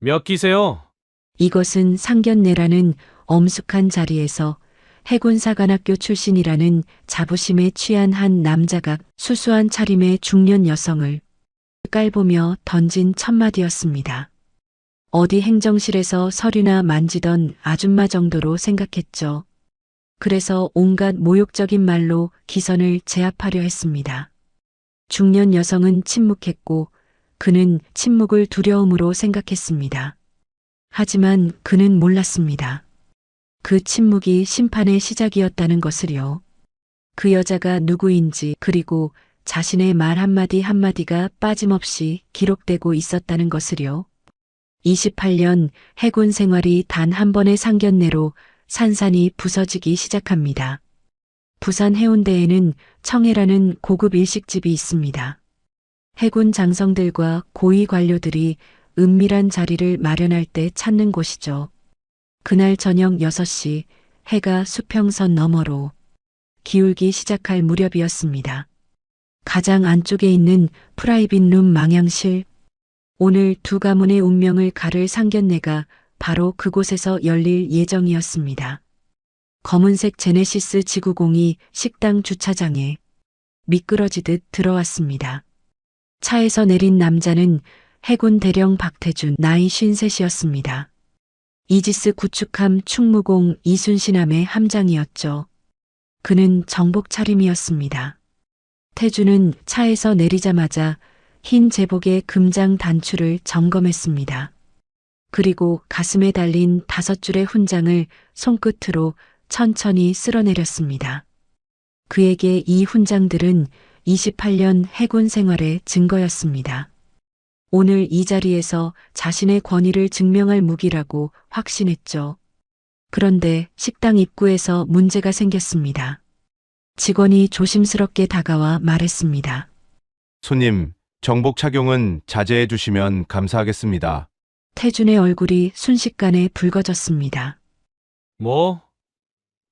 몇 기세요? 이것은 상견례라는 엄숙한 자리에서 해군사관학교 출신이라는 자부심에 취한 한 남자가 수수한 차림의 중년 여성을 깔보며 던진 첫마디였습니다. 어디 행정실에서 서류나 만지던 아줌마 정도로 생각했죠. 그래서 온갖 모욕적인 말로 기선을 제압하려 했습니다. 중년 여성은 침묵했고 그는 침묵을 두려움으로 생각했습니다. 하지만 그는 몰랐습니다. 그 침묵이 심판의 시작이었다는 것을요. 그 여자가 누구인지 그리고 자신의 말 한마디 한마디가 빠짐없이 기록되고 있었다는 것을요. 28년 해군 생활이 단 한 번의 상견례로 산산이 부서지기 시작합니다. 부산 해운대에는 청해라는 고급 일식집이 있습니다. 해군 장성들과 고위 관료들이 은밀한 자리를 마련할 때 찾는 곳이죠. 그날 저녁 6시 해가 수평선 너머로 기울기 시작할 무렵이었습니다. 가장 안쪽에 있는 프라이빗 룸 망향실. 오늘 두 가문의 운명을 가를 상견례가 바로 그곳에서 열릴 예정이었습니다. 검은색 제네시스 지구공이 식당 주차장에 미끄러지듯 들어왔습니다. 차에서 내린 남자는 해군 대령 박태준 나이 53이었습니다. 이지스 구축함 충무공 이순신함의 함장이었죠. 그는 정복 차림이었습니다. 태준은 차에서 내리자마자 흰 제복의 금장 단추를 점검했습니다. 그리고 가슴에 달린 5줄의 훈장을 손끝으로 천천히 쓸어내렸습니다. 그에게 이 훈장들은 28년 해군 생활의 증거였습니다. 오늘 이 자리에서 자신의 권위를 증명할 무기라고 확신했죠. 그런데 식당 입구에서 문제가 생겼습니다. 직원이 조심스럽게 다가와 말했습니다. 손님, 정복 착용은 자제해 주시면 감사하겠습니다. 태준의 얼굴이 순식간에 붉어졌습니다. 뭐?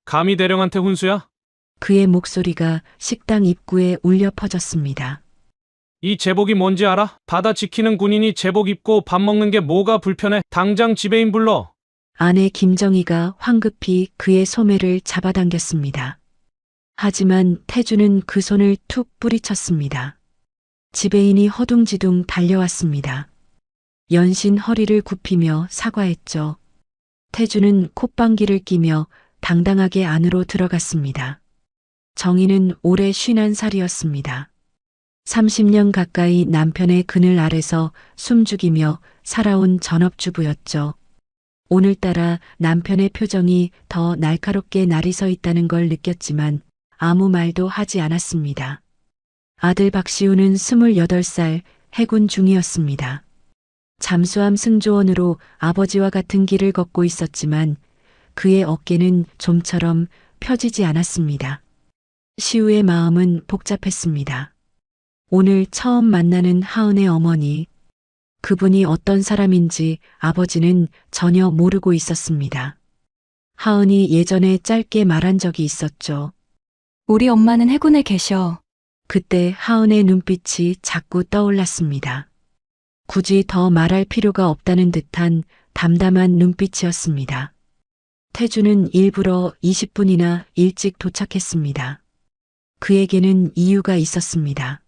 감히 대령한테 훈수야? 그의 목소리가 식당 입구에 울려 퍼졌습니다. 이 제복이 뭔지 알아? 바다 지키는 군인이 제복 입고 밥 먹는 게 뭐가 불편해? 당장 지배인 불러. 아내 김정희가 황급히 그의 소매를 잡아당겼습니다. 하지만 태준은 그 손을 툭 뿌리쳤습니다. 지배인이 허둥지둥 달려왔습니다. 연신 허리를 굽히며 사과했죠. 태준은 콧방귀를 끼며 당당하게 안으로 들어갔습니다. 정희는 올해 51살이었습니다. 30년 가까이 남편의 그늘 아래서 숨죽이며 살아온 전업주부였죠. 오늘따라 남편의 표정이 더 날카롭게 날이 서 있다는 걸 느꼈지만 아무 말도 하지 않았습니다. 아들 박시우는 28살 해군 중이었습니다. 잠수함 승조원으로 아버지와 같은 길을 걷고 있었지만 그의 어깨는 좀처럼 펴지지 않았습니다. 시우의 마음은 복잡했습니다. 오늘 처음 만나는 하은의 어머니, 그분이 어떤 사람인지 아버지는 전혀 모르고 있었습니다. 하은이 예전에 짧게 말한 적이 있었죠. 우리 엄마는 해군에 계셔. 그때 하은의 눈빛이 자꾸 떠올랐습니다. 굳이 더 말할 필요가 없다는 듯한 담담한 눈빛이었습니다. 태준은 일부러 20분이나 일찍 도착했습니다. 그에게는 이유가 있었습니다.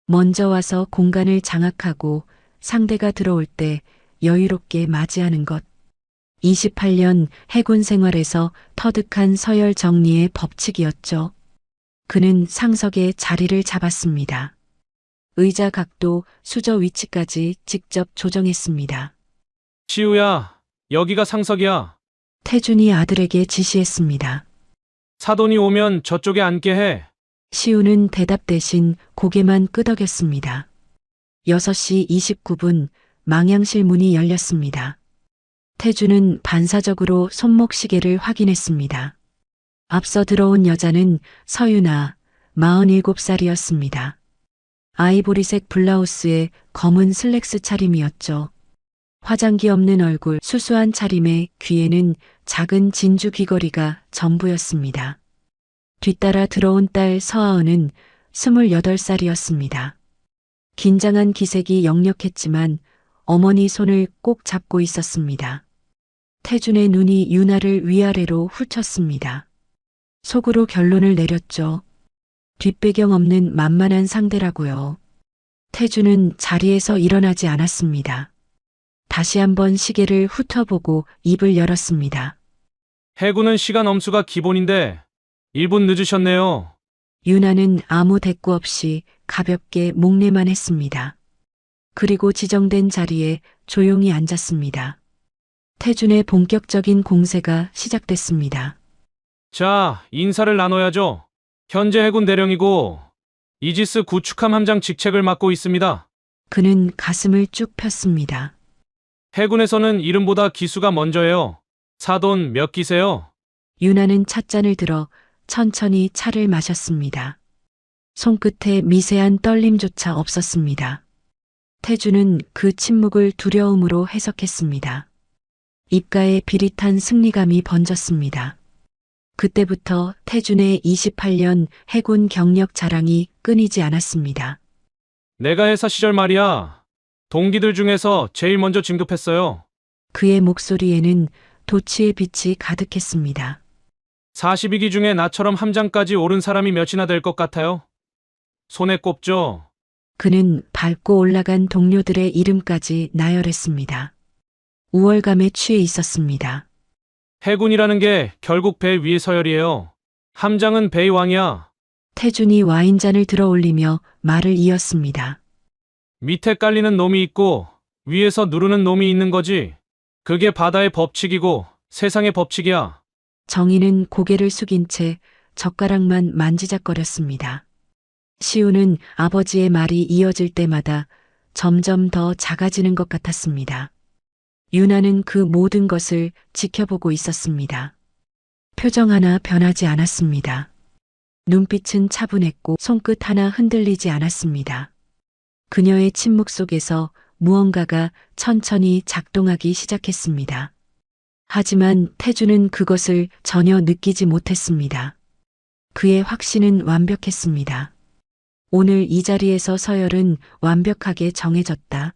먼저 와서 공간을 장악하고 상대가 들어올 때 여유롭게 맞이하는 것. 28년 해군 생활에서 터득한 서열 정리의 법칙이었죠. 그는 상석에 자리를 잡았습니다. 의자 각도, 수저 위치까지 직접 조정했습니다. 시우야, 여기가 상석이야. 태준이 아들에게 지시했습니다. 사돈이 오면 저쪽에 앉게 해. 시우는 대답 대신 고개만 끄덕였습니다. 6시 29분 망향실 문이 열렸습니다. 태준은 반사적으로 손목시계를 확인했습니다. 앞서 들어온 여자는 서유나 47살이었습니다. 아이보리색 블라우스에 검은 슬랙스 차림이었죠. 화장기 없는 얼굴, 수수한 차림에 귀에는 작은 진주 귀걸이가 전부였습니다. 뒤따라 들어온 딸 서하은은 28살이었습니다. 긴장한 기색이 역력했지만 어머니 손을 꼭 잡고 있었습니다. 태준의 눈이 유나를 위아래로 훑쳤습니다. 속으로 결론을 내렸죠. 뒷배경 없는 만만한 상대라고요. 태준은 자리에서 일어나지 않았습니다. 다시 한번 시계를 훑어보고 입을 열었습니다. 해군은 시간 엄수가 기본인데 1분 늦으셨네요. 유나는 아무 대꾸 없이 가볍게 목례만 했습니다. 그리고 지정된 자리에 조용히 앉았습니다. 태준의 본격적인 공세가 시작됐습니다. 자, 인사를 나눠야죠. 현재 해군 대령이고 이지스 구축함 함장 직책을 맡고 있습니다. 그는 가슴을 쭉 폈습니다. 해군에서는 이름보다 기수가 먼저예요. 사돈 몇 기세요? 유나는 찻잔을 들어 천천히 차를 마셨습니다. 손끝에 미세한 떨림조차 없었습니다. 태준은 그 침묵을 두려움으로 해석했습니다. 입가에 비릿한 승리감이 번졌습니다. 그때부터 태준의 28년 해군 경력 자랑이 끊이지 않았습니다. 내가 회사 시절 말이야. 동기들 중에서 제일 먼저 진급했어요. 그의 목소리에는 도치의 빛이 가득했습니다. 42기 중에 나처럼 함장까지 오른 사람이 몇이나 될 것 같아요? 손에 꼽죠. 그는 밟고 올라간 동료들의 이름까지 나열했습니다. 우월감에 취해 있었습니다. 해군이라는 게 결국 배 위의 서열이에요. 함장은 배의 왕이야. 태준이 와인잔을 들어 올리며 말을 이었습니다. 밑에 깔리는 놈이 있고 위에서 누르는 놈이 있는 거지. 그게 바다의 법칙이고 세상의 법칙이야. 정희는 고개를 숙인 채 젓가락만 만지작거렸습니다. 시우는 아버지의 말이 이어질 때마다 점점 더 작아지는 것 같았습니다. 유나는 그 모든 것을 지켜보고 있었습니다. 표정 하나 변하지 않았습니다. 눈빛은 차분했고 손끝 하나 흔들리지 않았습니다. 그녀의 침묵 속에서 무언가가 천천히 작동하기 시작했습니다. 하지만 태준은 그것을 전혀 느끼지 못했습니다. 그의 확신은 완벽했습니다. 오늘 이 자리에서 서열은 완벽하게 정해졌다.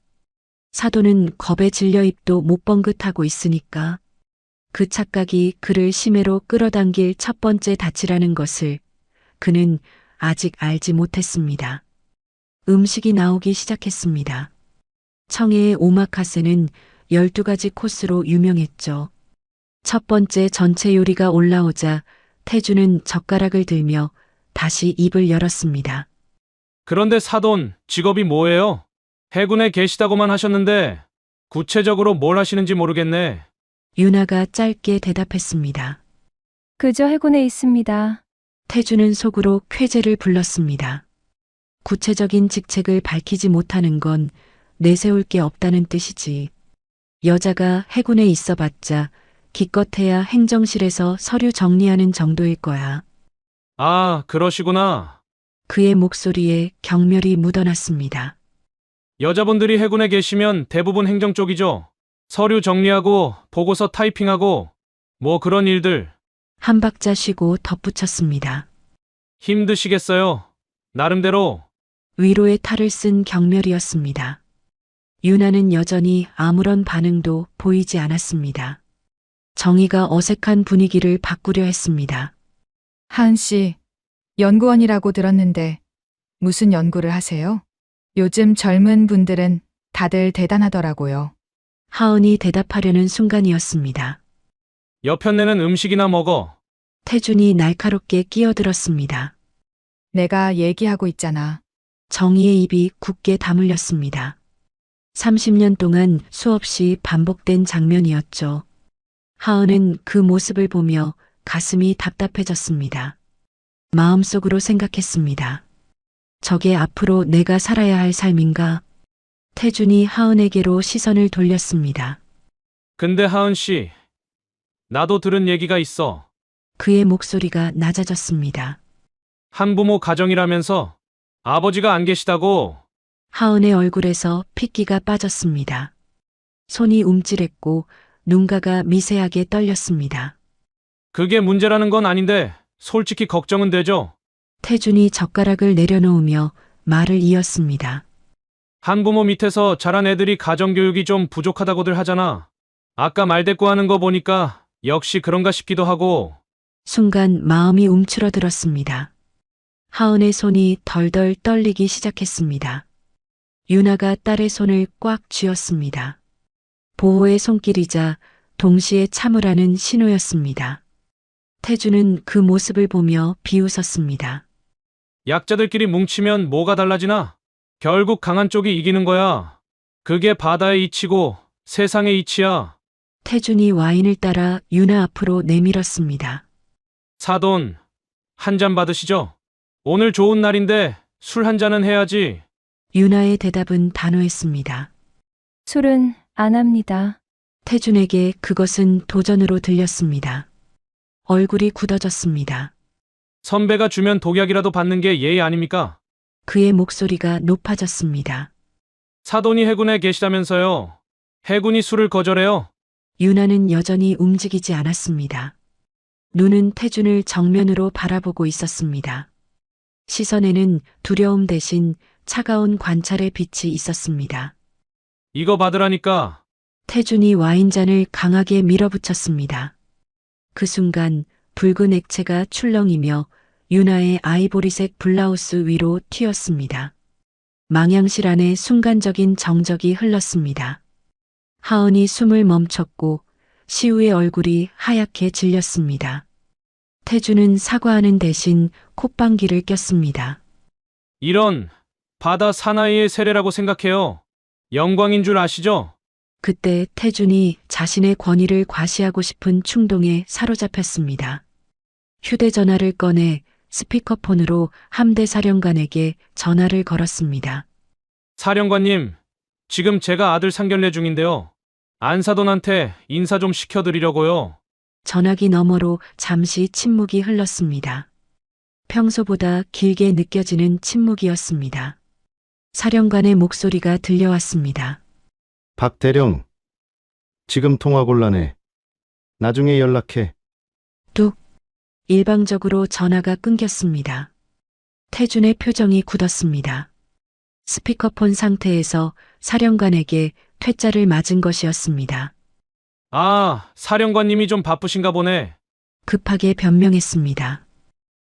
사도는 겁에 질려 입도 못 번긋하고 있으니까. 그 착각이 그를 심해로 끌어당길 첫 번째 닻이라는 것을 그는 아직 알지 못했습니다. 음식이 나오기 시작했습니다. 청해의 오마카세는 12가지 코스로 유명했죠. 첫 번째 전체 요리가 올라오자 태준은 젓가락을 들며 다시 입을 열었습니다. 그런데 사돈, 직업이 뭐예요? 해군에 계시다고만 하셨는데 구체적으로 뭘 하시는지 모르겠네. 유나가 짧게 대답했습니다. 그저 해군에 있습니다. 태준은 속으로 쾌재를 불렀습니다. 구체적인 직책을 밝히지 못하는 건 내세울 게 없다는 뜻이지. 여자가 해군에 있어봤자 기껏해야 행정실에서 서류 정리하는 정도일 거야. 아, 그러시구나. 그의 목소리에 경멸이 묻어났습니다. 여자분들이 해군에 계시면 대부분 행정 쪽이죠. 서류 정리하고 보고서 타이핑하고 뭐 그런 일들. 한 박자 쉬고 덧붙였습니다. 힘드시겠어요. 나름대로. 위로의 탈을 쓴 경멸이었습니다. 유나는 여전히 아무런 반응도 보이지 않았습니다. 정희가 어색한 분위기를 바꾸려 했습니다. 하은 씨, 연구원이라고 들었는데 무슨 연구를 하세요? 요즘 젊은 분들은 다들 대단하더라고요. 하은이 대답하려는 순간이었습니다. 여편네는 음식이나 먹어. 태준이 날카롭게 끼어들었습니다. 내가 얘기하고 있잖아. 정희의 입이 굳게 다물렸습니다. 30년 동안 수없이 반복된 장면이었죠. 하은은 그 모습을 보며 가슴이 답답해졌습니다. 마음속으로 생각했습니다. 저게 앞으로 내가 살아야 할 삶인가? 태준이 하은에게로 시선을 돌렸습니다. 근데 하은 씨, 나도 들은 얘기가 있어. 그의 목소리가 낮아졌습니다. 한부모 가정이라면서 아버지가 안 계시다고. 하은의 얼굴에서 핏기가 빠졌습니다. 손이 움찔했고 눈가가 미세하게 떨렸습니다. 그게 문제라는 건 아닌데 솔직히 걱정은 되죠. 태준이 젓가락을 내려놓으며 말을 이었습니다. 한부모 밑에서 자란 애들이 가정교육이 좀 부족하다고들 하잖아. 아까 말대꾸하는 거 보니까 역시 그런가 싶기도 하고. 순간 마음이 움츠러들었습니다. 하은의 손이 덜덜 떨리기 시작했습니다. 유나가 딸의 손을 꽉 쥐었습니다. 보호의 손길이자 동시에 참으라는 신호였습니다. 태주는 그 모습을 보며 비웃었습니다. 약자들끼리 뭉치면 뭐가 달라지나? 결국 강한 쪽이 이기는 거야. 그게 바다의 이치고 세상의 이치야. 태준이 와인을 따라 유나 앞으로 내밀었습니다. 사돈, 한 잔 받으시죠? 오늘 좋은 날인데 술 한 잔은 해야지. 유나의 대답은 단호했습니다. 술은 안 합니다. 태준에게 그것은 도전으로 들렸습니다. 얼굴이 굳어졌습니다. 선배가 주면 독약이라도 받는 게 예의 아닙니까? 그의 목소리가 높아졌습니다. 사돈이 해군에 계시다면서요. 해군이 술을 거절해요. 유나는 여전히 움직이지 않았습니다. 눈은 태준을 정면으로 바라보고 있었습니다. 시선에는 두려움 대신 차가운 관찰의 빛이 있었습니다. 이거 받으라니까. 태준이 와인잔을 강하게 밀어붙였습니다. 그 순간 붉은 액체가 출렁이며 유나의 아이보리색 블라우스 위로 튀었습니다. 망향실 안에 순간적인 정적이 흘렀습니다. 하은이 숨을 멈췄고 시우의 얼굴이 하얗게 질렸습니다. 태주는 사과하는 대신 콧방귀를 꼈습니다. 이런 바다 사나이의 세례라고 생각해요. 영광인 줄 아시죠? 그때 태준이 자신의 권위를 과시하고 싶은 충동에 사로잡혔습니다. 휴대전화를 꺼내 스피커폰으로 함대 사령관에게 전화를 걸었습니다. 사령관님, 지금 제가 아들 상견례 중인데요. 안사돈한테 인사 좀 시켜드리려고요. 전화기 너머로 잠시 침묵이 흘렀습니다. 평소보다 길게 느껴지는 침묵이었습니다. 사령관의 목소리가 들려왔습니다. 박 대령, 지금 통화 곤란해. 나중에 연락해. 뚝. 일방적으로 전화가 끊겼습니다. 태준의 표정이 굳었습니다. 스피커폰 상태에서 사령관에게 퇴짜를 맞은 것이었습니다. 아, 사령관님이 좀 바쁘신가 보네. 급하게 변명했습니다.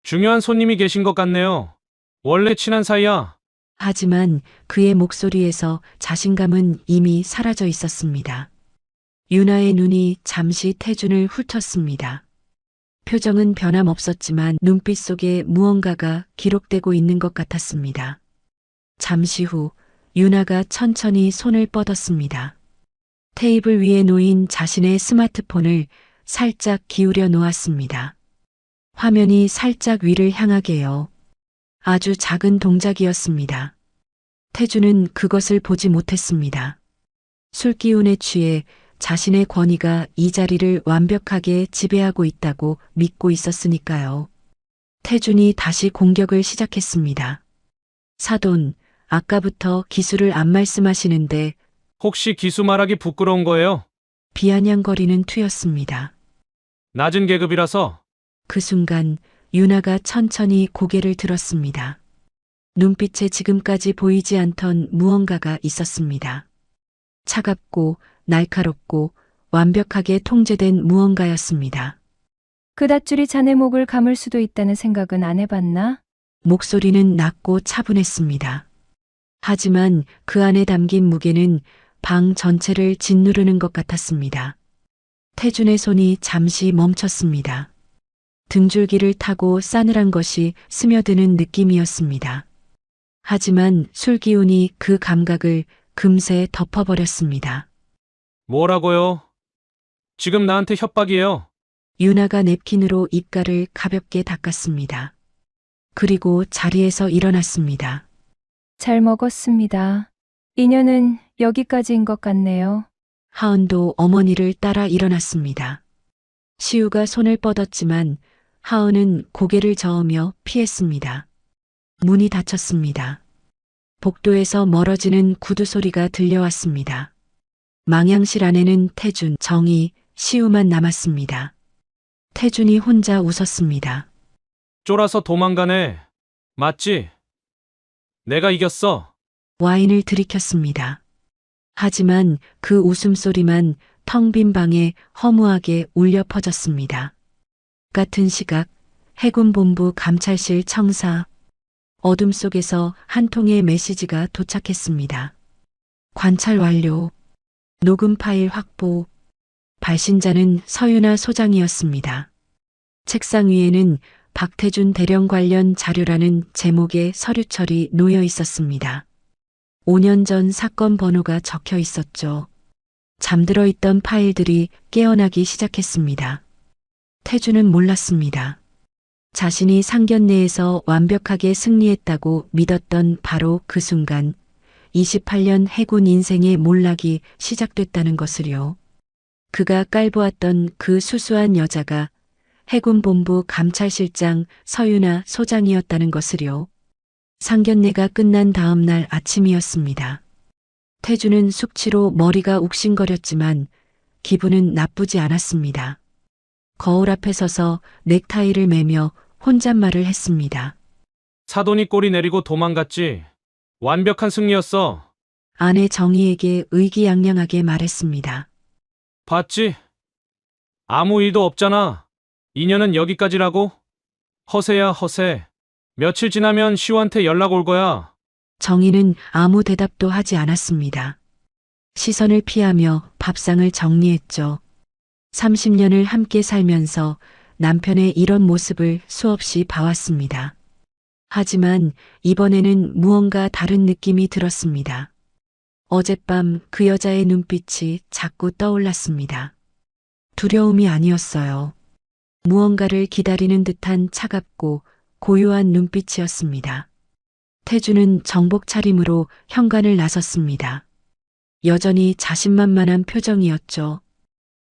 중요한 손님이 계신 것 같네요. 원래 친한 사이야. 하지만 그의 목소리에서 자신감은 이미 사라져 있었습니다. 유나의 눈이 잠시 태준을 훑었습니다. 표정은 변함없었지만 눈빛 속에 무언가가 기록되고 있는 것 같았습니다. 잠시 후 유나가 천천히 손을 뻗었습니다. 테이블 위에 놓인 자신의 스마트폰을 살짝 기울여 놓았습니다. 화면이 살짝 위를 향하게요. 아주 작은 동작이었습니다. 태주는 그것을 보지 못했습니다. 술기운에 취해 자신의 권위가 이 자리를 완벽하게 지배하고 있다고 믿고 있었으니까요. 태준이 다시 공격을 시작했습니다. 사돈, 아까부터 기수를 안 말씀하시는데 혹시 기수 말하기 부끄러운 거예요? 비아냥거리는 투였습니다. 낮은 계급이라서. 그 순간 유나가 천천히 고개를 들었습니다. 눈빛에 지금까지 보이지 않던 무언가가 있었습니다. 차갑고 날카롭고 완벽하게 통제된 무언가였습니다. 그닷줄이 자네 목을 감을 수도 있다는 생각은 안 해봤나? 목소리는 낮고 차분했습니다. 하지만 그 안에 담긴 무게는 방 전체를 짓누르는 것 같았습니다. 태준의 손이 잠시 멈췄습니다. 등줄기를 타고 싸늘한 것이 스며드는 느낌이었습니다. 하지만 술기운이 그 감각을 금세 덮어버렸습니다. 뭐라고요? 지금 나한테 협박이에요. 유나가 냅킨으로 입가를 가볍게 닦았습니다. 그리고 자리에서 일어났습니다. 잘 먹었습니다. 인연은 여기까지인 것 같네요. 하은도 어머니를 따라 일어났습니다. 시우가 손을 뻗었지만 하은은 고개를 저으며 피했습니다. 문이 닫혔습니다. 복도에서 멀어지는 구두 소리가 들려왔습니다. 망향실 안에는 태준, 정희, 시우만 남았습니다. 태준이 혼자 웃었습니다. 쫄아서 도망가네. 맞지? 내가 이겼어. 와인을 들이켰습니다. 하지만 그 웃음소리만 텅 빈 방에 허무하게 울려 퍼졌습니다. 같은 시각 해군본부 감찰실 청사. 어둠 속에서 한 통의 메시지가 도착했습니다. 관찰 완료. 녹음 파일 확보. 발신자는 서윤아 소장이었습니다. 책상 위에는 박태준 대령 관련 자료라는 제목의 서류철이 놓여 있었습니다. 5년 전 사건 번호가 적혀 있었죠. 잠들어 있던 파일들이 깨어나기 시작했습니다. 태준은 몰랐습니다. 자신이 상견례에서 완벽하게 승리했다고 믿었던 바로 그 순간 28년 해군 인생의 몰락이 시작됐다는 것을요. 그가 깔보았던 그 수수한 여자가 해군본부 감찰실장 서윤아 소장이었다는 것을요. 상견례가 끝난 다음 날 아침이었습니다. 태준은 숙취로 머리가 욱신거렸지만 기분은 나쁘지 않았습니다. 거울 앞에 서서 넥타이를 매며 혼잣말을 했습니다. 사돈이 꼬리 내리고 도망갔지. 완벽한 승리였어. 아내 정희에게 의기양양하게 말했습니다. 봤지? 아무 일도 없잖아. 인연은 여기까지라고? 허세야 허세. 며칠 지나면 시우한테 연락 올 거야. 정희는 아무 대답도 하지 않았습니다. 시선을 피하며 밥상을 정리했죠. 30년을 함께 살면서 남편의 이런 모습을 수없이 봐왔습니다. 하지만 이번에는 무언가 다른 느낌이 들었습니다. 어젯밤 그 여자의 눈빛이 자꾸 떠올랐습니다. 두려움이 아니었어요. 무언가를 기다리는 듯한 차갑고 고요한 눈빛이었습니다. 태준은 정복 차림으로 현관을 나섰습니다. 여전히 자신만만한 표정이었죠.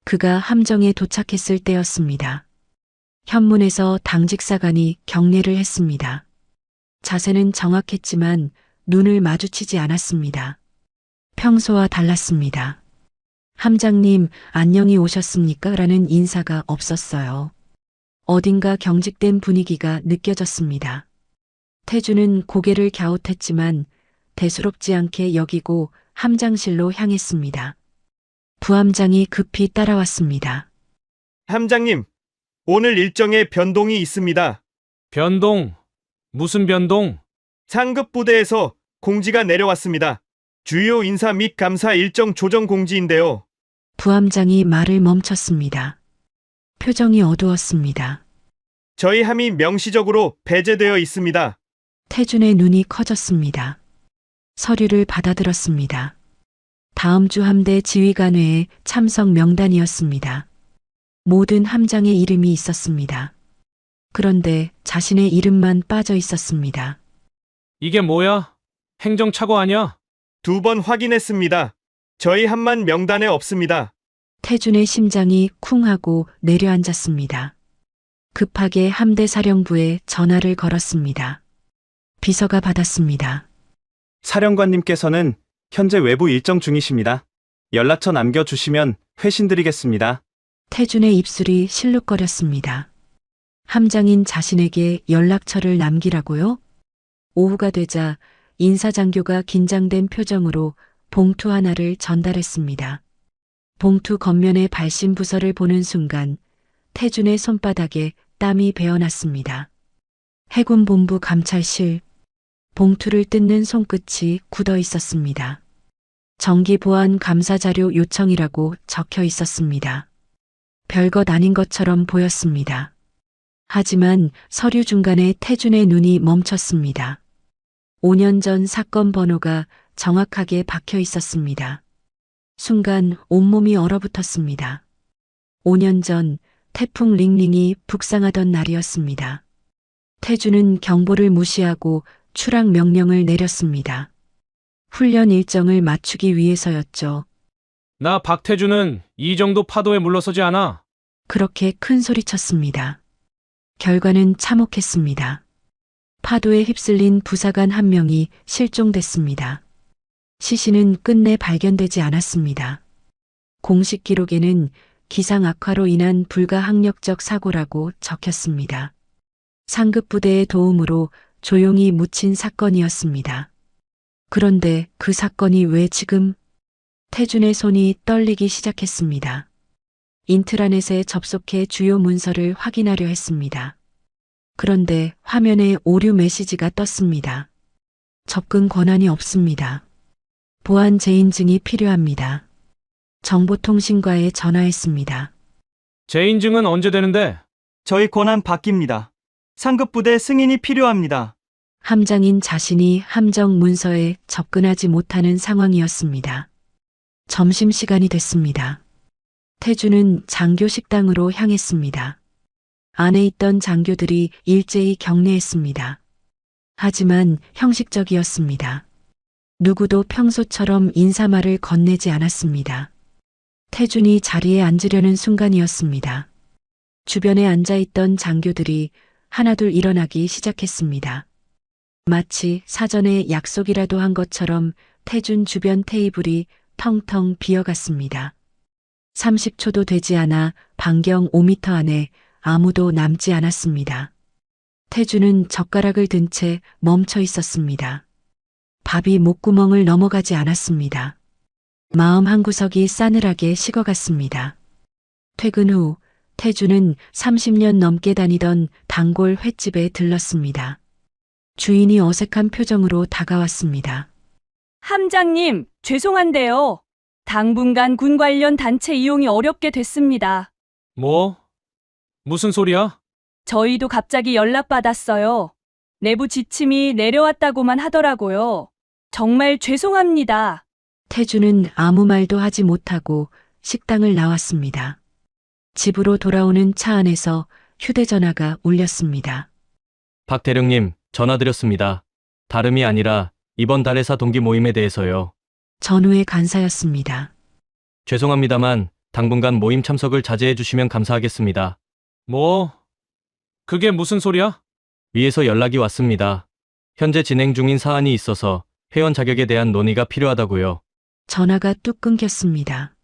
그가 함정에 도착했을 때였습니다. 현문에서 당직사관이 경례를 했습니다. 자세는 정확했지만 눈을 마주치지 않았습니다. 평소와 달랐습니다. 함장님, 안녕히 오셨습니까? 라는 인사가 없었어요. 어딘가 경직된 분위기가 느껴졌습니다. 태준은 고개를 갸웃했지만 대수롭지 않게 여기고 함장실로 향했습니다. 부함장이 급히 따라왔습니다. 함장님, 오늘 일정에 변동이 있습니다. 변동? 무슨 변동? 상급 부대에서 공지가 내려왔습니다. 주요 인사 및 감사 일정 조정 공지인데요. 부함장이 말을 멈췄습니다. 표정이 어두웠습니다. 저희 함이 명시적으로 배제되어 있습니다. 태준의 눈이 커졌습니다. 서류를 받아들었습니다. 다음 주 함대 지휘관회의 참석 명단이었습니다. 모든 함장의 이름이 있었습니다. 그런데 자신의 이름만 빠져 있었습니다. 이게 뭐야? 행정착오 아니야? 2번 확인했습니다. 저희 함만 명단에 없습니다. 태준의 심장이 쿵 하고 내려앉았습니다. 급하게 함대 사령부에 전화를 걸었습니다. 비서가 받았습니다. 사령관님께서는 현재 외부 일정 중이십니다. 연락처 남겨주시면 회신드리겠습니다. 태준의 입술이 실룩거렸습니다. 함장인 자신에게 연락처를 남기라고요? 오후가 되자 인사장교가 긴장된 표정으로 봉투 하나를 전달했습니다. 봉투 겉면의 발신 부서를 보는 순간 태준의 손바닥에 땀이 배어났습니다. 해군본부 감찰실. 봉투를 뜯는 손끝이 굳어 있었습니다. 정기보안 감사자료 요청이라고 적혀 있었습니다. 별것 아닌 것처럼 보였습니다. 하지만 서류 중간에 태준의 눈이 멈췄습니다. 5년 전 사건 번호가 정확하게 박혀 있었습니다. 순간 온몸이 얼어붙었습니다. 5년 전 태풍 링링이 북상하던 날이었습니다. 태준은 경보를 무시하고 추락 명령을 내렸습니다. 훈련 일정을 맞추기 위해서였죠. 나 박태준은 이 정도 파도에 물러서지 않아. 그렇게 큰 소리쳤습니다. 결과는 참혹했습니다. 파도에 휩쓸린 부사관 한 명이 실종됐습니다. 시신은 끝내 발견되지 않았습니다. 공식 기록에는 기상 악화로 인한 불가항력적 사고라고 적혔습니다. 상급 부대의 도움으로 조용히 묻힌 사건이었습니다. 그런데 그 사건이 왜 지금? 태준의 손이 떨리기 시작했습니다. 인트라넷에 접속해 주요 문서를 확인하려 했습니다. 그런데 화면에 오류 메시지가 떴습니다. 접근 권한이 없습니다. 보안 재인증이 필요합니다. 정보통신과에 전화했습니다. 재인증은 언제 되는데? 저희 권한 바뀝니다. 상급부대 승인이 필요합니다. 함장인 자신이 함정 문서에 접근하지 못하는 상황이었습니다. 점심시간이 됐습니다. 태주는 장교 식당으로 향했습니다. 안에 있던 장교들이 일제히 경례했습니다. 하지만 형식적이었습니다. 누구도 평소처럼 인사말을 건네지 않았습니다. 태준이 자리에 앉으려는 순간이었습니다. 주변에 앉아있던 장교들이 하나둘 일어나기 시작했습니다. 마치 사전에 약속이라도 한 것처럼 태준 주변 테이블이 텅텅 비어갔습니다. 30초도 되지 않아 반경 5m 안에 아무도 남지 않았습니다. 태준은 젓가락을 든 채 멈춰 있었습니다. 밥이 목구멍을 넘어가지 않았습니다. 마음 한구석이 싸늘하게 식어갔습니다. 퇴근 후 태준은 30년 넘게 다니던 단골 횟집에 들렀습니다. 주인이 어색한 표정으로 다가왔습니다. 함장님, 죄송한데요. 당분간 군 관련 단체 이용이 어렵게 됐습니다. 뭐? 무슨 소리야? 저희도 갑자기 연락받았어요. 내부 지침이 내려왔다고만 하더라고요. 정말 죄송합니다. 태준은 아무 말도 하지 못하고 식당을 나왔습니다. 집으로 돌아오는 차 안에서 휴대전화가 울렸습니다. 박 대령님, 전화드렸습니다. 다름이 아니라 이번 달에사 동기 모임에 대해서요. 전우의 간사였습니다. 죄송합니다만 당분간 모임 참석을 자제해 주시면 감사하겠습니다. 뭐? 그게 무슨 소리야? 위에서 연락이 왔습니다. 현재 진행 중인 사안이 있어서 회원 자격에 대한 논의가 필요하다고요. 전화가 뚝 끊겼습니다.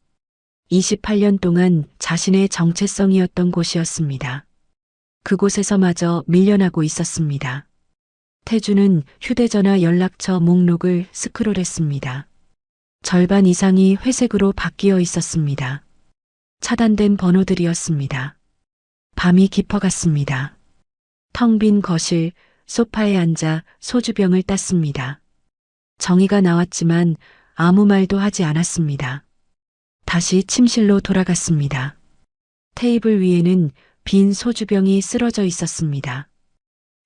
28년 동안 자신의 정체성이었던 곳이었습니다. 그곳에서마저 밀려나고 있었습니다. 태주는 휴대전화 연락처 목록을 스크롤했습니다. 절반 이상이 회색으로 바뀌어 있었습니다. 차단된 번호들이었습니다. 밤이 깊어갔습니다. 텅 빈 거실, 소파에 앉아 소주병을 땄습니다. 정의가 나왔지만 아무 말도 하지 않았습니다. 다시 침실로 돌아갔습니다. 테이블 위에는 빈 소주병이 쓰러져 있었습니다.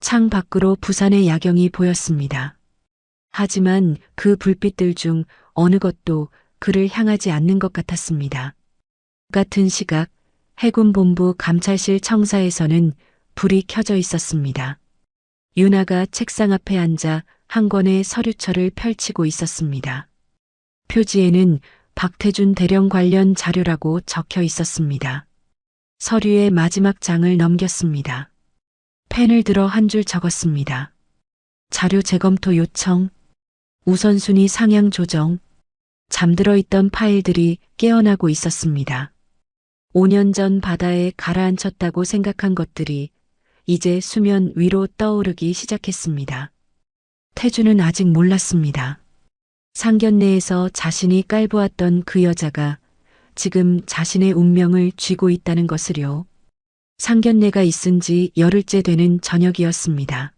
창 밖으로 부산의 야경이 보였습니다. 하지만 그 불빛들 중 어느 것도 그를 향하지 않는 것 같았습니다. 같은 시각 해군본부 감찰실 청사에서는 불이 켜져 있었습니다. 윤아가 책상 앞에 앉아 한 권의 서류철을 펼치고 있었습니다. 표지에는 박태준 대령 관련 자료라고 적혀 있었습니다. 서류의 마지막 장을 넘겼습니다. 펜을 들어 한 줄 적었습니다. 자료 재검토 요청, 우선순위 상향 조정, 잠들어 있던 파일들이 깨어나고 있었습니다. 5년 전 바다에 가라앉혔다고 생각한 것들이 이제 수면 위로 떠오르기 시작했습니다. 태주는 아직 몰랐습니다. 상견례에서 자신이 깔보았던 그 여자가 지금 자신의 운명을 쥐고 있다는 것을요. 상견례가 있은 지 열흘째 되는 저녁이었습니다.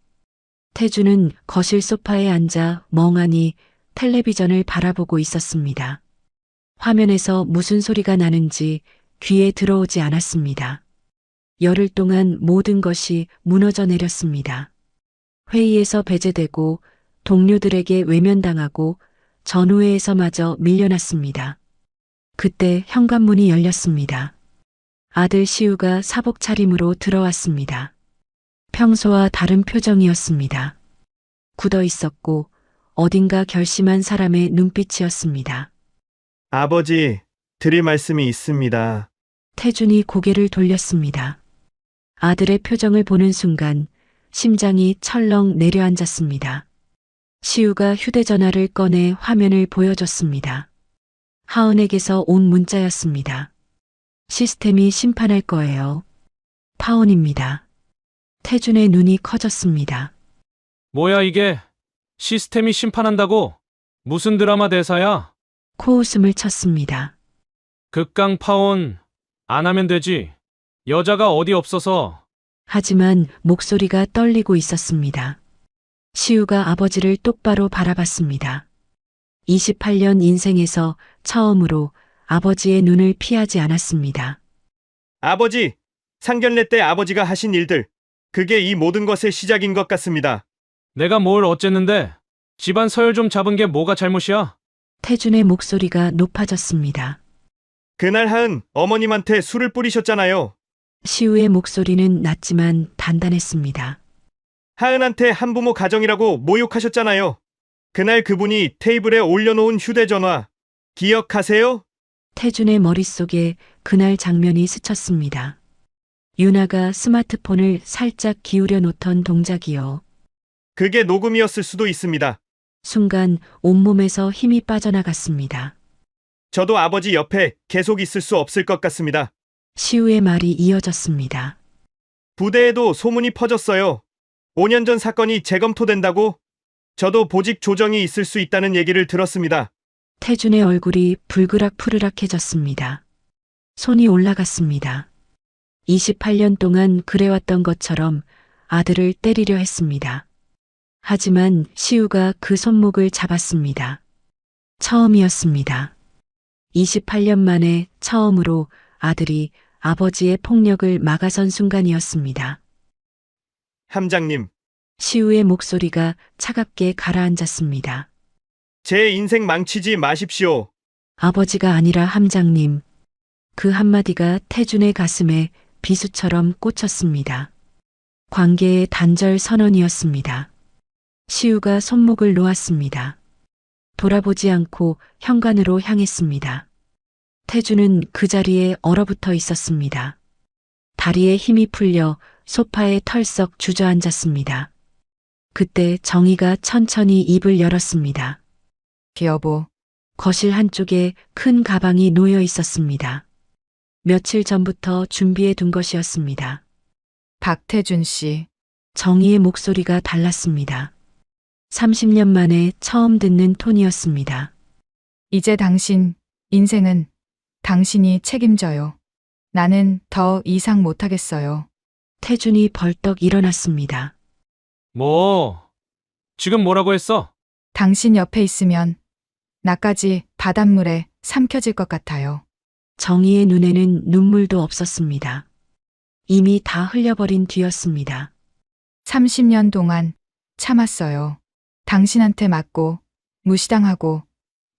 태주는 거실 소파에 앉아 멍하니 텔레비전을 바라보고 있었습니다. 화면에서 무슨 소리가 나는지 귀에 들어오지 않았습니다. 열흘 동안 모든 것이 무너져 내렸습니다. 회의에서 배제되고 동료들에게 외면당하고 전우회에서마저 밀려났습니다. 그때 현관문이 열렸습니다. 아들 시우가 사복 차림으로 들어왔습니다. 평소와 다른 표정이었습니다. 굳어 있었고 어딘가 결심한 사람의 눈빛이었습니다. 아버지, 드릴 말씀이 있습니다. 태준이 고개를 돌렸습니다. 아들의 표정을 보는 순간 심장이 철렁 내려앉았습니다. 시우가 휴대전화를 꺼내 화면을 보여줬습니다. 하은에게서 온 문자였습니다. 시스템이 심판할 거예요. 파혼입니다. 태준의 눈이 커졌습니다. 뭐야 이게? 시스템이 심판한다고? 무슨 드라마 대사야? 코웃음을 쳤습니다. 극강 파혼 안 하면 되지. 여자가 어디 없어서. 하지만 목소리가 떨리고 있었습니다. 시우가 아버지를 똑바로 바라봤습니다. 28년 인생에서 처음으로 아버지의 눈을 피하지 않았습니다. 아버지, 상견례 때 아버지가 하신 일들, 그게 이 모든 것의 시작인 것 같습니다. 내가 뭘 어쨌는데? 집안 서열 좀 잡은 게 뭐가 잘못이야? 태준의 목소리가 높아졌습니다. 그날 하은 어머님한테 술을 뿌리셨잖아요. 시우의 목소리는 낮지만 단단했습니다. 하은한테 한부모 가정이라고 모욕하셨잖아요. 그날 그분이 테이블에 올려놓은 휴대전화 기억하세요? 태준의 머릿속에 그날 장면이 스쳤습니다. 유나가 스마트폰을 살짝 기울여 놓던 동작이요. 그게 녹음이었을 수도 있습니다. 순간 온몸에서 힘이 빠져나갔습니다. 저도 아버지 옆에 계속 있을 수 없을 것 같습니다. 시우의 말이 이어졌습니다. 부대에도 소문이 퍼졌어요. 5년 전 사건이 재검토된다고? 저도 보직 조정이 있을 수 있다는 얘기를 들었습니다. 태준의 얼굴이 불그락푸르락해졌습니다. 손이 올라갔습니다. 28년 동안 그래왔던 것처럼 아들을 때리려 했습니다. 하지만 시우가 그 손목을 잡았습니다. 처음이었습니다. 28년 만에 처음으로 아들이 아버지의 폭력을 막아선 순간이었습니다. 함장님, 시우의 목소리가 차갑게 가라앉았습니다. 제 인생 망치지 마십시오. 아버지가 아니라 함장님. 그 한마디가 태준의 가슴에 비수처럼 꽂혔습니다. 관계의 단절 선언이었습니다. 시우가 손목을 놓았습니다. 돌아보지 않고 현관으로 향했습니다. 태준은 그 자리에 얼어붙어 있었습니다. 다리에 힘이 풀려 소파에 털썩 주저앉았습니다. 그때 정희가 천천히 입을 열었습니다. 여보, 거실 한쪽에 큰 가방이 놓여 있었습니다. 며칠 전부터 준비해 둔 것이었습니다. 박태준 씨. 정희의 목소리가 달랐습니다. 30년 만에 처음 듣는 톤이었습니다. 이제 당신 인생은 당신이 책임져요. 나는 더 이상 못하겠어요. 태준이 벌떡 일어났습니다. 뭐? 지금 뭐라고 했어? 당신 옆에 있으면 나까지 바닷물에 삼켜질 것 같아요. 정희의 눈에는 눈물도 없었습니다. 이미 다 흘려버린 뒤였습니다. 30년 동안 참았어요. 당신한테 맞고 무시당하고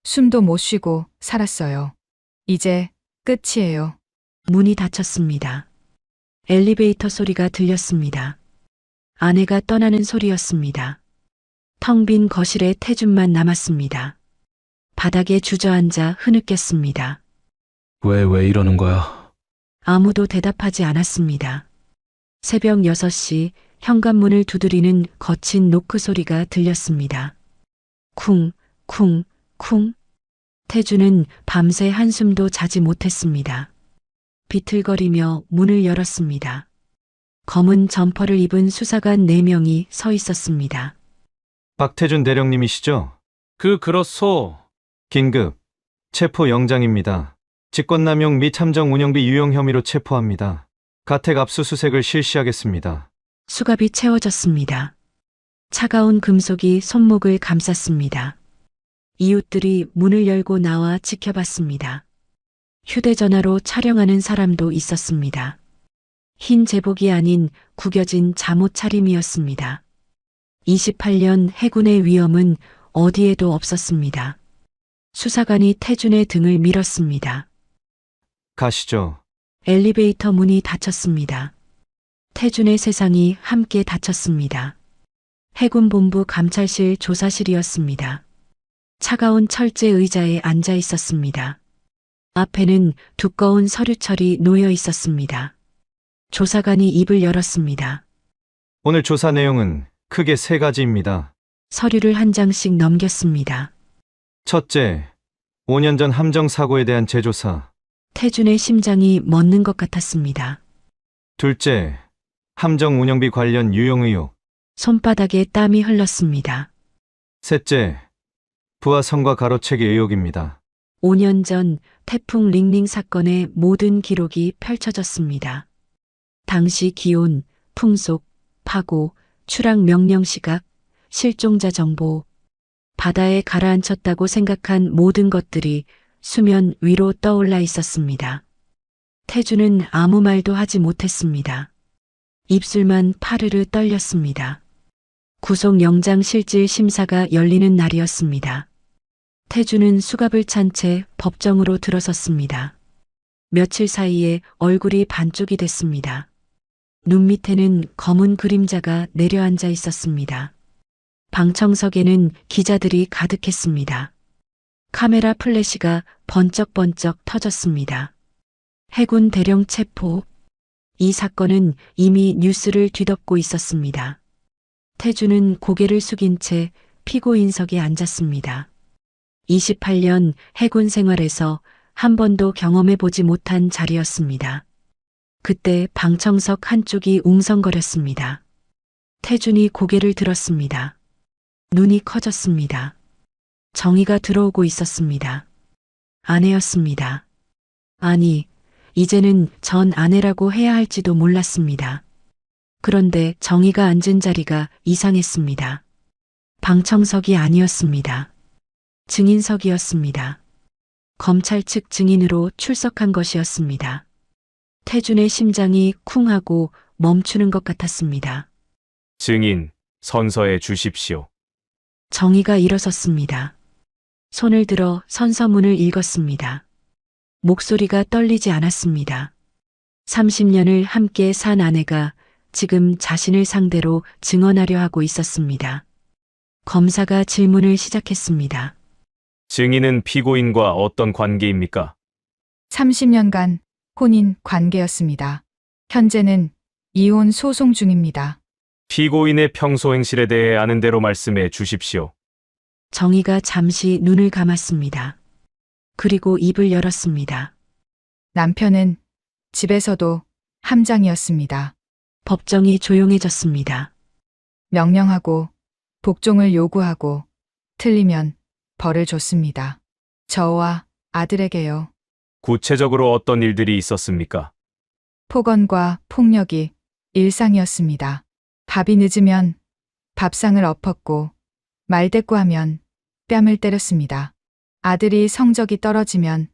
숨도 못 쉬고 살았어요. 이제 끝이에요. 문이 닫혔습니다. 엘리베이터 소리가 들렸습니다. 아내가 떠나는 소리였습니다. 텅 빈 거실에 태준만 남았습니다. 바닥에 주저앉아 흐느꼈습니다. 왜 이러는 거야? 아무도 대답하지 않았습니다. 새벽 6시 현관문을 두드리는 거친 노크 소리가 들렸습니다. 쿵, 쿵, 쿵. 태준은 밤새 한숨도 자지 못했습니다. 비틀거리며 문을 열었습니다. 검은 점퍼를 입은 수사관 4명이 서 있었습니다. 박태준 대령님이시죠? 그렇소. 긴급 체포 영장입니다. 직권남용 및 함정 운영비 유용 혐의로 체포합니다. 가택 압수수색을 실시하겠습니다. 수갑이 채워졌습니다. 차가운 금속이 손목을 감쌌습니다. 이웃들이 문을 열고 나와 지켜봤습니다. 휴대전화로 촬영하는 사람도 있었습니다. 흰 제복이 아닌 구겨진 잠옷 차림이었습니다. 28년 해군의 위험은 어디에도 없었습니다. 수사관이 태준의 등을 밀었습니다. 가시죠. 엘리베이터 문이 닫혔습니다. 태준의 세상이 함께 닫혔습니다. 해군본부 감찰실 조사실이었습니다. 차가운 철제 의자에 앉아 있었습니다. 앞에는 두꺼운 서류철이 놓여 있었습니다. 조사관이 입을 열었습니다. 오늘 조사 내용은 크게 3가지입니다. 서류를 한 장씩 넘겼습니다. 첫째, 5년 전 함정 사고에 대한 재조사. 태준의 심장이 멎는 것 같았습니다. 둘째, 함정 운영비 관련 유용 의혹. 손바닥에 땀이 흘렀습니다. 셋째, 부하성과 가로채기 의혹입니다. 5년 전 태풍 링링 사건의 모든 기록이 펼쳐졌습니다. 당시 기온, 풍속, 파고, 추락 명령 시각, 실종자 정보, 바다에 가라앉혔다고 생각한 모든 것들이 수면 위로 떠올라 있었습니다. 태주는 아무 말도 하지 못했습니다. 입술만 파르르 떨렸습니다. 구속영장 실질 심사가 열리는 날이었습니다. 태주는 수갑을 찬 채 법정으로 들어섰습니다. 며칠 사이에 얼굴이 반쪽이 됐습니다. 눈 밑에는 검은 그림자가 내려앉아 있었습니다. 방청석에는 기자들이 가득했습니다. 카메라 플래시가 번쩍번쩍 터졌습니다. 해군 대령 체포. 이 사건은 이미 뉴스를 뒤덮고 있었습니다. 태주는 고개를 숙인 채 피고인석에 앉았습니다. 28년 해군 생활에서 한 번도 경험해 보지 못한 자리였습니다. 그때 방청석 한쪽이 웅성거렸습니다. 태준이 고개를 들었습니다. 눈이 커졌습니다. 정희가 들어오고 있었습니다. 아내였습니다. 아니, 이제는 전 아내라고 해야 할지도 몰랐습니다. 그런데 정희가 앉은 자리가 이상했습니다. 방청석이 아니었습니다. 증인석이었습니다. 검찰 측 증인으로 출석한 것이었습니다. 태준의 심장이 쿵 하고 멈추는 것 같았습니다. 증인, 선서해 주십시오. 정희가 일어섰습니다. 손을 들어 선서문을 읽었습니다. 목소리가 떨리지 않았습니다. 30년을 함께 산 아내가 지금 자신을 상대로 증언하려 하고 있었습니다. 검사가 질문을 시작했습니다. 증인은 피고인과 어떤 관계입니까? 30년간 혼인 관계였습니다. 현재는 이혼 소송 중입니다. 피고인의 평소 행실에 대해 아는 대로 말씀해 주십시오. 정희가 잠시 눈을 감았습니다. 그리고 입을 열었습니다. 남편은 집에서도 함장이었습니다. 법정이 조용해졌습니다. 명령하고 복종을 요구하고 틀리면 벌을 줬습니다. 저와 아들에게요. 구체적으로 어떤 일들이 있었습니까? 폭언과 폭력이 일상이었습니다. 밥이 늦으면 밥상을 엎었고 말대꾸하면 뺨을 때렸습니다. 아들이 성적이 떨어지면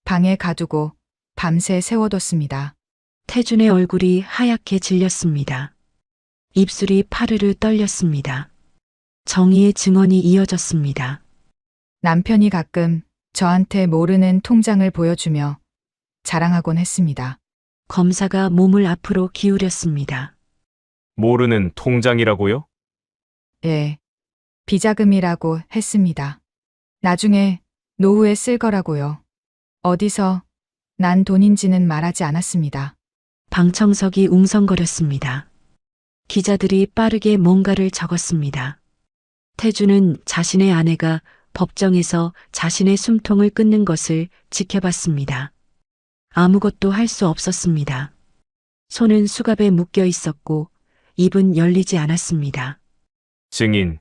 방에 가두고 밤새 세워뒀습니다. 태준의 얼굴이 하얗게 질렸습니다. 입술이 파르르 떨렸습니다. 정희의 증언이 이어졌습니다. 남편이 가끔 저한테 모르는 통장을 보여주며 자랑하곤 했습니다. 검사가 몸을 앞으로 기울였습니다. 모르는 통장이라고요? 예. 비자금이라고 했습니다. 나중에 노후에 쓸 거라고요. 어디서 난 돈인지는 말하지 않았습니다. 방청석이 웅성거렸습니다. 기자들이 빠르게 뭔가를 적었습니다. 태주는 자신의 아내가 법정에서 자신의 숨통을 끊는 것을 지켜봤습니다. 아무것도 할 수 없었습니다. 손은 수갑에 묶여 있었고 입은 열리지 않았습니다. 증인,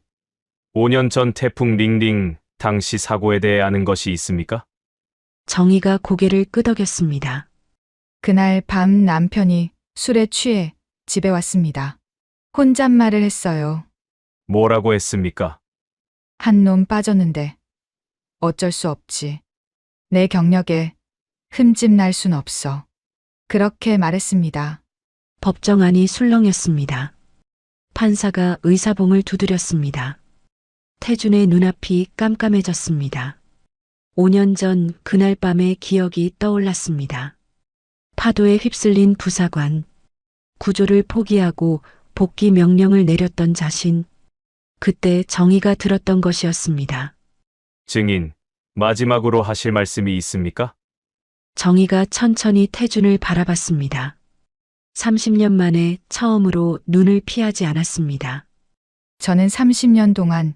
5년 전 태풍 링링 당시 사고에 대해 아는 것이 있습니까? 정희가 고개를 끄덕였습니다. 그날 밤 남편이 술에 취해 집에 왔습니다. 혼잣말을 했어요. 뭐라고 했습니까? 한 놈 빠졌는데 어쩔 수 없지. 내 경력에 흠집 날 순 없어. 그렇게 말했습니다. 법정 안이 술렁였습니다. 판사가 의사봉을 두드렸습니다. 태준의 눈앞이 깜깜해졌습니다. 5년 전 그날 밤의 기억이 떠올랐습니다. 파도에 휩쓸린 부사관, 구조를 포기하고 복귀 명령을 내렸던 자신, 그때 정의가 들었던 것이었습니다. 증인, 마지막으로 하실 말씀이 있습니까? 정의가 천천히 태준을 바라봤습니다. 30년 만에 처음으로 눈을 피하지 않았습니다. 저는 30년 동안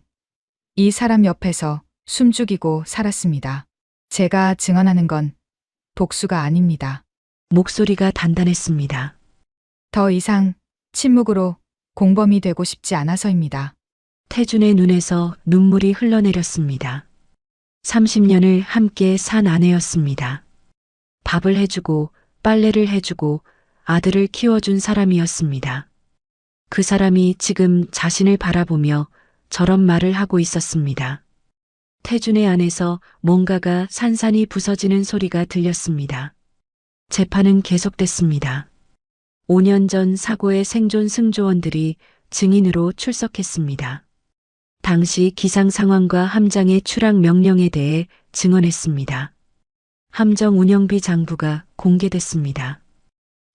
이 사람 옆에서 숨죽이고 살았습니다. 제가 증언하는 건 복수가 아닙니다. 목소리가 단단했습니다. 더 이상 침묵으로 공범이 되고 싶지 않아서입니다. 태준의 눈에서 눈물이 흘러내렸습니다. 30년을 함께 산 아내였습니다. 밥을 해주고 빨래를 해주고 아들을 키워준 사람이었습니다. 그 사람이 지금 자신을 바라보며 저런 말을 하고 있었습니다. 태준의 안에서 뭔가가 산산이 부서지는 소리가 들렸습니다. 재판은 계속됐습니다. 5년 전 사고의 생존 승조원들이 증인으로 출석했습니다. 당시 기상 상황과 함장의 추락 명령에 대해 증언했습니다. 함정 운영비 장부가 공개됐습니다.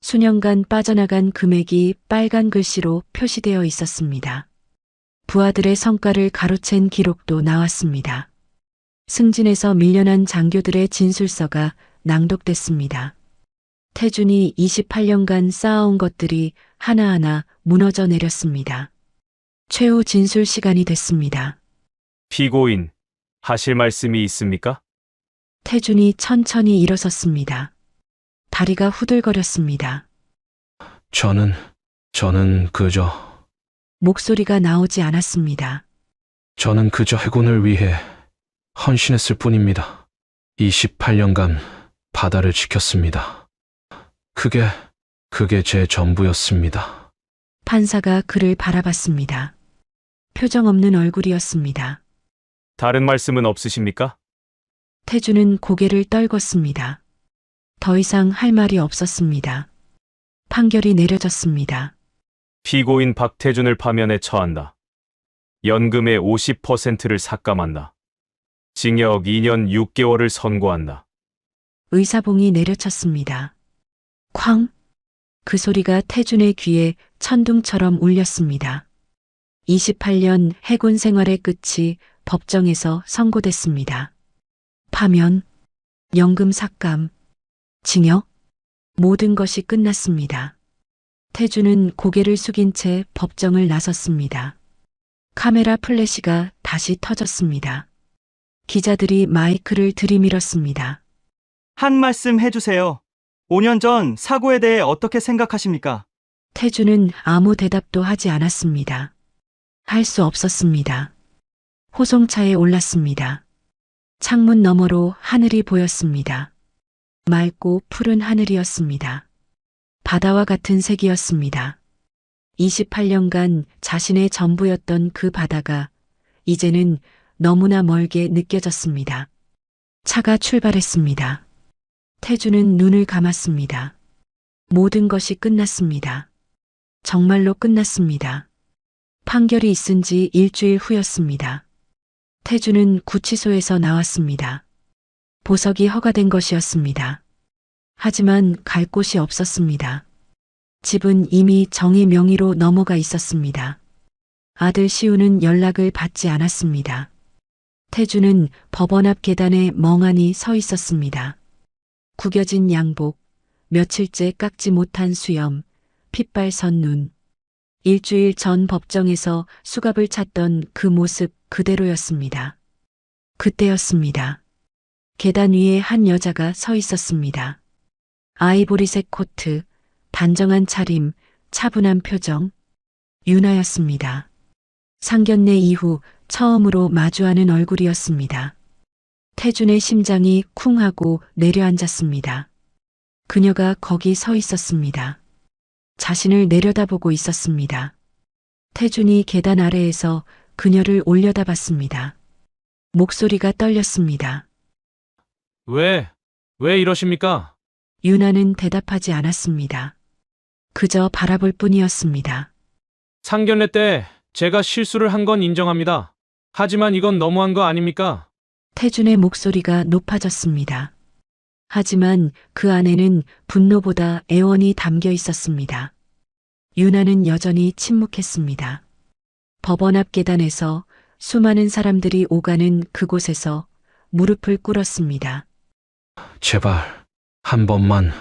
수년간 빠져나간 금액이 빨간 글씨로 표시되어 있었습니다. 부하들의 성과를 가로챈 기록도 나왔습니다. 승진에서 밀려난 장교들의 진술서가 낭독됐습니다. 태준이 28년간 쌓아온 것들이 하나하나 무너져 내렸습니다. 최후 진술 시간이 됐습니다. 피고인, 하실 말씀이 있습니까? 태준이 천천히 일어섰습니다. 다리가 후들거렸습니다. 저는 그저 목소리가 나오지 않았습니다. 저는 그저 해군을 위해 헌신했을 뿐입니다. 28년간 바다를 지켰습니다. 그게 제 전부였습니다. 판사가 그를 바라봤습니다. 표정 없는 얼굴이었습니다. 다른 말씀은 없으십니까? 태준은 고개를 떨궜습니다. 더 이상 할 말이 없었습니다. 판결이 내려졌습니다. 피고인 박태준을 파면에 처한다. 연금의 50%를 삭감한다. 징역 2년 6개월을 선고한다. 의사봉이 내려쳤습니다. 쾅! 그 소리가 태준의 귀에 천둥처럼 울렸습니다. 28년 해군 생활의 끝이 법정에서 선고됐습니다. 파면, 연금 삭감, 징역, 모든 것이 끝났습니다. 태준은 고개를 숙인 채 법정을 나섰습니다. 카메라 플래시가 다시 터졌습니다. 기자들이 마이크를 들이밀었습니다. 한 말씀 해주세요. 5년 전 사고에 대해 어떻게 생각하십니까? 태준은 아무 대답도 하지 않았습니다. 할 수 없었습니다. 호송차에 올랐습니다. 창문 너머로 하늘이 보였습니다. 맑고 푸른 하늘이었습니다. 바다와 같은 색이었습니다. 28년간 자신의 전부였던 그 바다가 이제는 너무나 멀게 느껴졌습니다. 차가 출발했습니다. 태준은 눈을 감았습니다. 모든 것이 끝났습니다. 정말로 끝났습니다. 판결이 있은 지 일주일 후였습니다. 태준은 구치소에서 나왔습니다. 보석이 허가된 것이었습니다. 하지만 갈 곳이 없었습니다. 집은 이미 정의 명의로 넘어가 있었습니다. 아들 시우는 연락을 받지 않았습니다. 태준은 법원 앞 계단에 멍하니 서 있었습니다. 구겨진 양복, 며칠째 깎지 못한 수염, 핏발선 눈. 일주일 전 법정에서 수갑을 찾던 그 모습 그대로였습니다. 그때였습니다. 계단 위에 한 여자가 서 있었습니다. 아이보리색 코트, 단정한 차림, 차분한 표정. 유나였습니다. 상견례 이후 처음으로 마주하는 얼굴이었습니다. 태준의 심장이 쿵 하고 내려앉았습니다. 그녀가 거기 서 있었습니다. 자신을 내려다보고 있었습니다. 태준이 계단 아래에서 그녀를 올려다봤습니다. 목소리가 떨렸습니다. 왜 이러십니까? 유나는 대답하지 않았습니다. 그저 바라볼 뿐이었습니다. 상견례 때 제가 실수를 한 건 인정합니다. 하지만 이건 너무한 거 아닙니까? 태준의 목소리가 높아졌습니다. 하지만 그 안에는 분노보다 애원이 담겨 있었습니다. 유나는 여전히 침묵했습니다. 법원 앞 계단에서 수많은 사람들이 오가는 그곳에서 무릎을 꿇었습니다. 제발 한 번만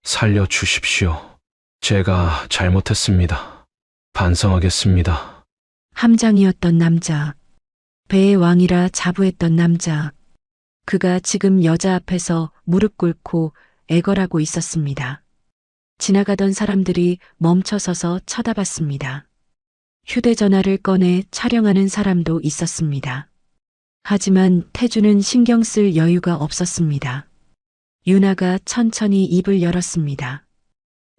살려주십시오. 제가 잘못했습니다. 반성하겠습니다. 함장이었던 남자, 배의 왕이라 자부했던 남자, 그가 지금 여자 앞에서 무릎 꿇고 애걸하고 있었습니다. 지나가던 사람들이 멈춰서서 쳐다봤습니다. 휴대전화를 꺼내 촬영하는 사람도 있었습니다. 하지만 태주는 신경 쓸 여유가 없었습니다. 유나가 천천히 입을 열었습니다.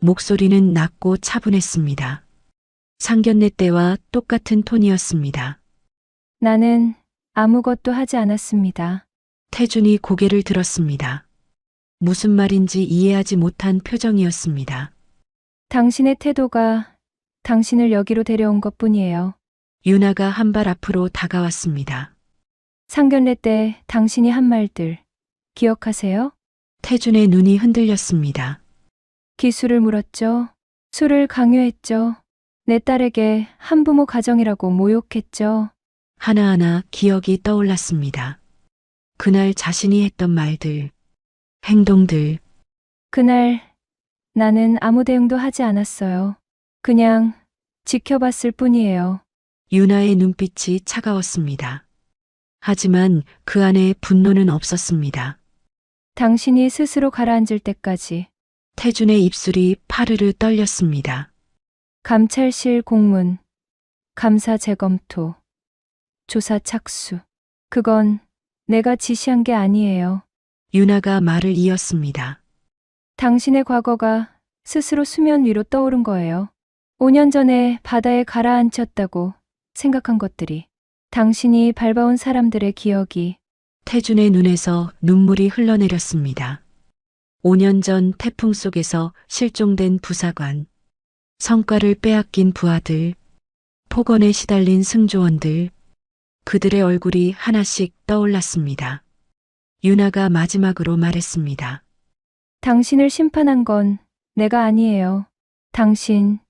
목소리는 낮고 차분했습니다. 상견례 때와 똑같은 톤이었습니다. 나는 아무것도 하지 않았습니다. 태준이 고개를 들었습니다. 무슨 말인지 이해하지 못한 표정이었습니다. 당신의 태도가 당신을 여기로 데려온 것뿐이에요. 유나가 한 발 앞으로 다가왔습니다. 상견례 때 당신이 한 말들 기억하세요? 태준의 눈이 흔들렸습니다. 기술을 물었죠. 술을 강요했죠. 내 딸에게 한부모 가정이라고 모욕했죠. 하나하나 기억이 떠올랐습니다. 그날 자신이 했던 말들, 행동들, 그날 나는 아무 대응도 하지 않았어요. 그냥 지켜봤을 뿐이에요. 유나의 눈빛이 차가웠습니다. 하지만 그 안에 분노는 없었습니다. 당신이 스스로 가라앉을 때까지. 태준의 입술이 파르르 떨렸습니다. 감찰실 공문, 감사 재검토, 조사 착수. 그건 내가 지시한 게 아니에요. 유나가 말을 이었습니다. 당신의 과거가 스스로 수면 위로 떠오른 거예요. 5년 전에 바다에 가라앉혔다고 생각한 것들이, 당신이 밟아온 사람들의 기억이. 태준의 눈에서 눈물이 흘러내렸습니다. 5년 전 태풍 속에서 실종된 부사관, 성과를 빼앗긴 부하들, 폭언에 시달린 승조원들, 그들의 얼굴이 하나씩 떠올랐습니다. 유나가 마지막으로 말했습니다. 당신을 심판한 건 내가 아니에요. 당신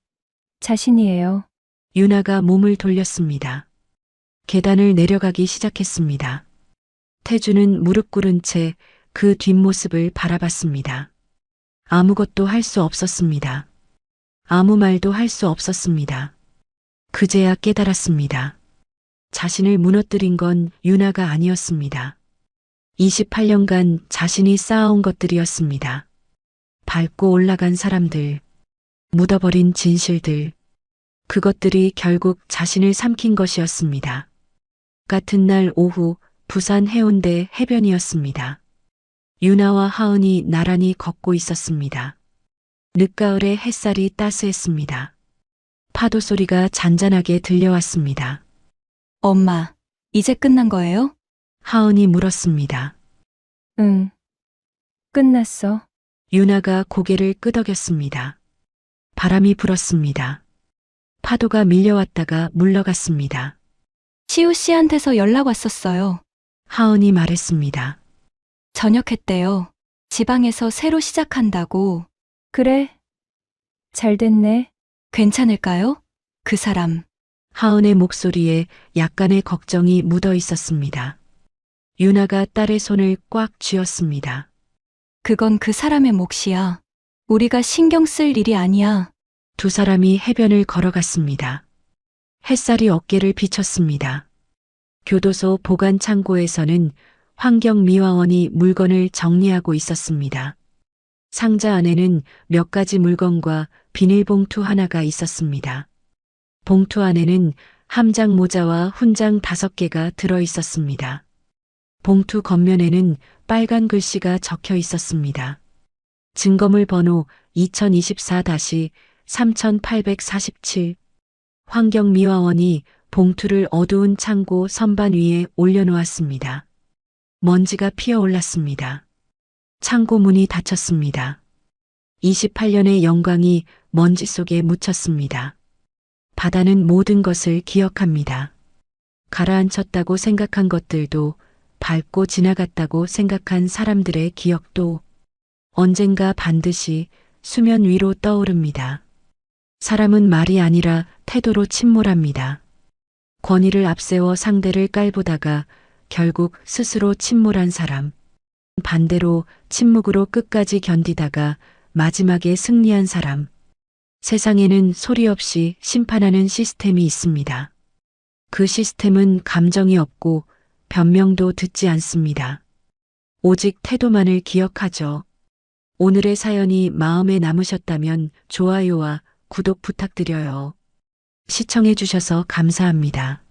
자신이에요. 유나가 몸을 돌렸습니다. 계단을 내려가기 시작했습니다. 태주는 무릎 꿇은 채 그 뒷모습을 바라봤습니다. 아무것도 할 수 없었습니다. 아무 말도 할 수 없었습니다. 그제야 깨달았습니다. 자신을 무너뜨린 건 유나가 아니었습니다. 28년간 자신이 쌓아온 것들이었습니다. 밟고 올라간 사람들, 묻어버린 진실들, 그것들이 결국 자신을 삼킨 것이었습니다. 같은 날 오후 부산 해운대 해변이었습니다. 유나와 하은이 나란히 걷고 있었습니다. 늦가을의 햇살이 따스했습니다. 파도 소리가 잔잔하게 들려왔습니다. 엄마, 이제 끝난 거예요? 하은이 물었습니다. 응. 끝났어. 유나가 고개를 끄덕였습니다. 바람이 불었습니다. 파도가 밀려왔다가 물러갔습니다. 시우 씨한테서 연락 왔었어요. 하은이 말했습니다. 전역했대요. 지방에서 새로 시작한다고. 그래. 잘 됐네. 괜찮을까요? 그 사람. 하은의 목소리에 약간의 걱정이 묻어 있었습니다. 유나가 딸의 손을 꽉 쥐었습니다. 그건 그 사람의 몫이야. 우리가 신경 쓸 일이 아니야. 두 사람이 해변을 걸어갔습니다. 햇살이 어깨를 비쳤습니다. 교도소 보관 창고에서는 환경미화원이 물건을 정리하고 있었습니다. 상자 안에는 몇 가지 물건과 비닐봉투 하나가 있었습니다. 봉투 안에는 함장 모자와 훈장 5개가 들어 있었습니다. 봉투 겉면에는 빨간 글씨가 적혀 있었습니다. 증거물 번호 2024-3847. 환경미화원이 봉투를 어두운 창고 선반 위에 올려놓았습니다. 먼지가 피어올랐습니다. 창고 문이 닫혔습니다. 28년의 영광이 먼지 속에 묻혔습니다. 바다는 모든 것을 기억합니다. 가라앉혔다고 생각한 것들도, 밟고 지나갔다고 생각한 사람들의 기억도 언젠가 반드시 수면 위로 떠오릅니다. 사람은 말이 아니라 태도로 침몰합니다. 권위를 앞세워 상대를 깔보다가 결국 스스로 침몰한 사람, 반대로 침묵으로 끝까지 견디다가 마지막에 승리한 사람. 세상에는 소리 없이 심판하는 시스템이 있습니다. 그 시스템은 감정이 없고 변명도 듣지 않습니다. 오직 태도만을 기억하죠. 오늘의 사연이 마음에 남으셨다면 좋아요와 구독 부탁드려요. 시청해주셔서 감사합니다.